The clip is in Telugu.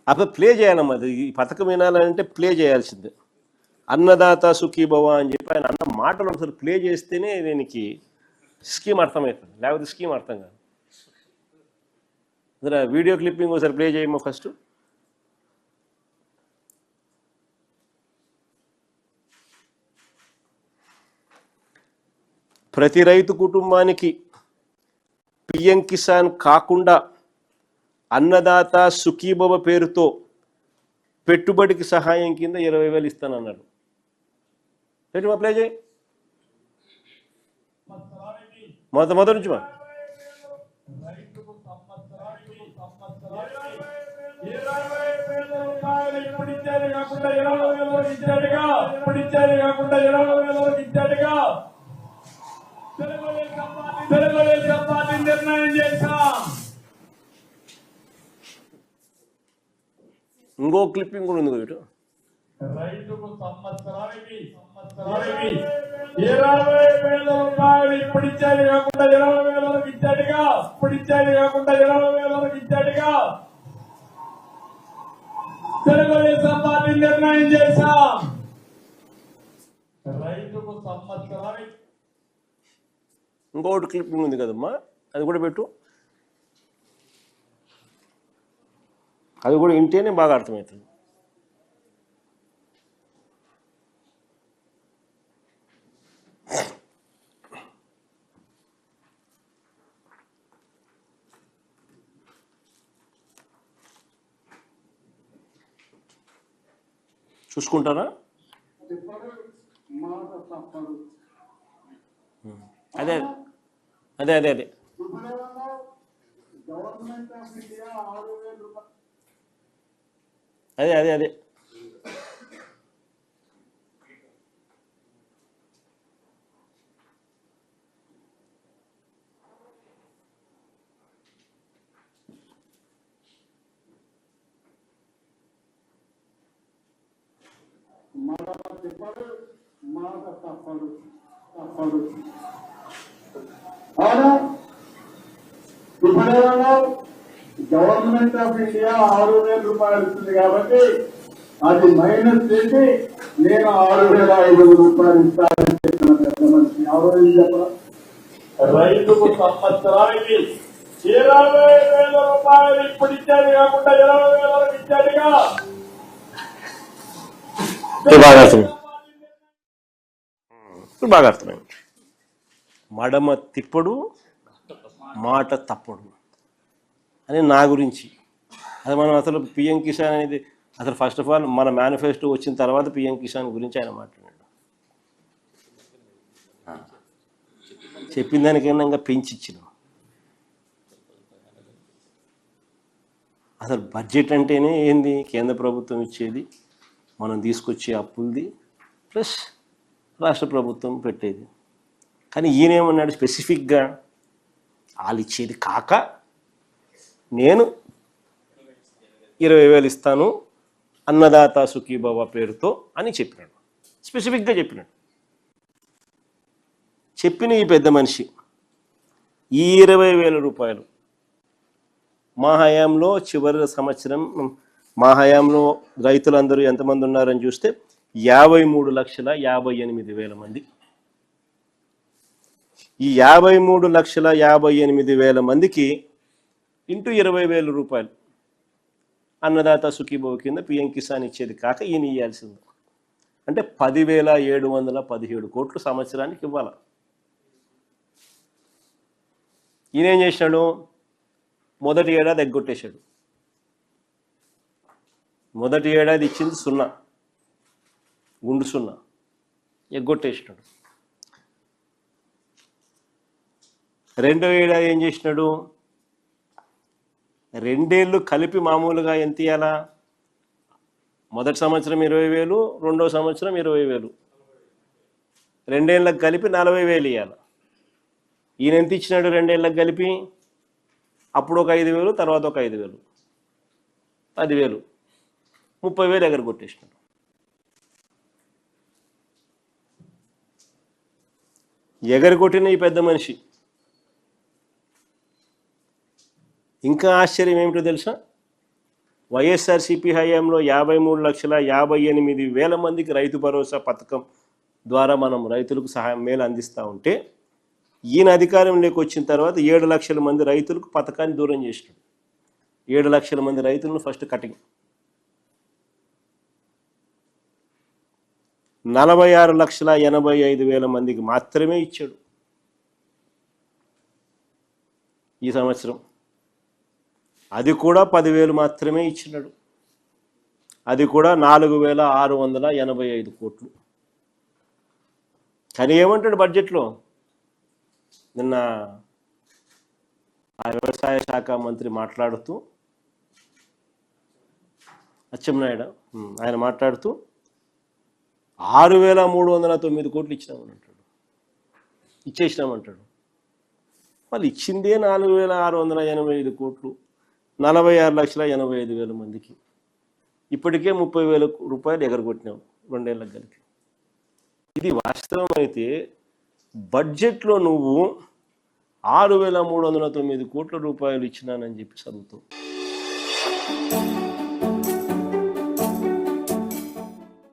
అప్పుడు ప్లే చేయాలమ్మా, అది ఈ పథకం వినాలంటే ప్లే చేయాల్సిందే. అన్నదాత సుఖీభవ అని చెప్పి ఆయన అన్న మాటలు ఒకసారి ప్లే చేస్తేనే దీనికి స్కీమ్ అర్థమవుతుంది, లేకపోతే స్కీమ్ అర్థం కాదు. వీడియో క్లిప్పింగ్ ఒకసారి ప్లే చేయమో ఫస్ట్. ప్రతి రైతు కుటుంబానికి పిఎం కిసాన్ కాకుండా అన్నదాత సుఖీభవ పేరుతో పెట్టుబడికి సహాయం కింద 20,000 ఇస్తానన్నాడు. పెట్టి అప్లై చేయి మొదటి నుంచి మా నిర్ణయం చేశాం. ఇంకో క్లిప్పింగ్ కూడా ఉంది ఇటు. రైతుకు సంవత్సరానికి 20,000 రూపాయలు ఇప్పుడు ఇచ్చేది కాకుండా 20,000 వరకు ఇచ్చాడుగా, ఇప్పుడు ఇచ్చేది కాకుండా 20,000 వరకు ఇచ్చాడుగా తెలుగుదేశం పార్టీ నిర్ణయం చేశాం. రైతుకు సంవత్సరానికి ఇంకోటి క్లిప్పింగ్ ఉంది కదమ్మా, అది కూడా పెట్టు. అది కూడా వింటేనే బాగా అర్థమవుతుంది. చూసుకుంటారా? అదే అదే అదే అదే అదే అదే అదే గవర్నమెంట్ ఆఫ్ ఇండియా 6,000 రూపాయలు ఇస్తుంది కాబట్టి అది మైనస్ చేసి నేను 6,500 రూపాయలు ఇస్తానని చెప్పిన పెద్ద మనిషి ఎవరో చెప్పరా? రైతుకు సంవత్సరానికి 20,000 రూపాయలు ఇప్పుడు ఇచ్చేది కాకుండా 20,000 వరకు ఇచ్చేదిగా. బాగా అర్థమైంది. మడమ తిప్పడు మాట తప్పడు అని నా గురించి. అది మనం అసలు పిఎం కిసాన్ అనేది అసలు ఫస్ట్ ఆఫ్ ఆల్ మన మేనిఫెస్టో వచ్చిన తర్వాత పిఎం కిసాన్ గురించి ఆయన మాట్లాడాడు. చెప్పిన దానికైనా ఇంకా పెంచి ఇచ్చినాం. అసలు బడ్జెట్ అంటేనే ఏంది, కేంద్ర ప్రభుత్వం ఇచ్చేది, మనం తీసుకొచ్చే అప్పులది ప్లస్ రాష్ట్ర ప్రభుత్వం పెట్టేది. కానీ ఈయనేమన్నాడు స్పెసిఫిక్గా వాళ్ళు ఇచ్చేది కాక నేను 20,000 ఇస్తాను అన్నదాత సుఖీభవ పేరుతో అని చెప్పినాడు. స్పెసిఫిక్గా చెప్పినాడు. చెప్పిన ఈ పెద్ద మనిషి ఈ 20,000 రూపాయలు మా హయాంలో చివరి సంవత్సరం మా హయాంలో రైతులందరూ ఎంతమంది ఉన్నారని చూస్తే 53,58,000 మంది. ఈ 53,58,000 మందికి ఇంటూ 20,000 రూపాయలు అన్నదాత సుఖీభవ కింద పిఎం కిసాన్ ఇచ్చేది కాక ఈయన ఇవ్వాల్సింది. అంటే 10,717 కోట్లు సంవత్సరానికి ఇవ్వాలి. ఈయన ఏం చేసినాడు? మొదటి ఏడాది ఎగ్గొట్టేశాడు. మొదటి ఏడాది ఇచ్చింది 0, గుండు 0 ఎగ్గొట్టేసినాడు. రెండో ఏడాది ఏం చేసినాడు? 2 ఏళ్ళు కలిపి మామూలుగా ఎంత ఇవ్వాలా? మొదటి సంవత్సరం 20,000, రెండో సంవత్సరం 20,000, 2 ఏళ్ళకి కలిపి 40,000 ఇవ్వాలి. ఈయన ఎంత ఇచ్చినాడు 2 ఏళ్ళకి కలిపి? అప్పుడు ఒక 5,000, తర్వాత ఒక 5,000, 10,000, 30,000 ఎగర కొట్టేసినాడు. ఎగరగొట్టిన ఈ పెద్ద మనిషి ఇంకా ఆశ్చర్యం ఏమిటో తెలుసా? వైఎస్ఆర్సీపీ హయాంలో 53,58,000 మందికి రైతు భరోసా పథకం ద్వారా మనం రైతులకు సహాయం మేలు అందిస్తూ ఉంటే ఈయన అధికారంలోకి వచ్చిన తర్వాత 7 లక్షల మంది రైతులకు పథకాన్ని దూరం చేసినాడు. 7 లక్షల మంది రైతులను ఫస్ట్ కటింగ్, 46,85,000 మందికి మాత్రమే ఇచ్చాడు ఈ సంవత్సరం. అది కూడా 10,000 మాత్రమే ఇచ్చినాడు. అది కూడా 4,685 కోట్లు. కానీ ఏమంటాడు బడ్జెట్లో? నిన్న ఆ వ్యవసాయ శాఖ మంత్రి మాట్లాడుతూ, అచ్చెన్నాయుడు ఆయన మాట్లాడుతూ 6,309 కోట్లు ఇచ్చినామని అంటాడు, ఇచ్చేసినామంటాడు. వాళ్ళు ఇచ్చిందే 4,685 కోట్లు, 46,85,000 మందికి. ఇప్పటికే 30,000 రూపాయలు ఎగరగొట్టినాం 2 ఏళ్ళకి కలిపి. ఇది వాస్తవం అయితే బడ్జెట్లో నువ్వు 6,309 కోట్ల రూపాయలు ఇచ్చినానని చెప్పి చదువుతావు.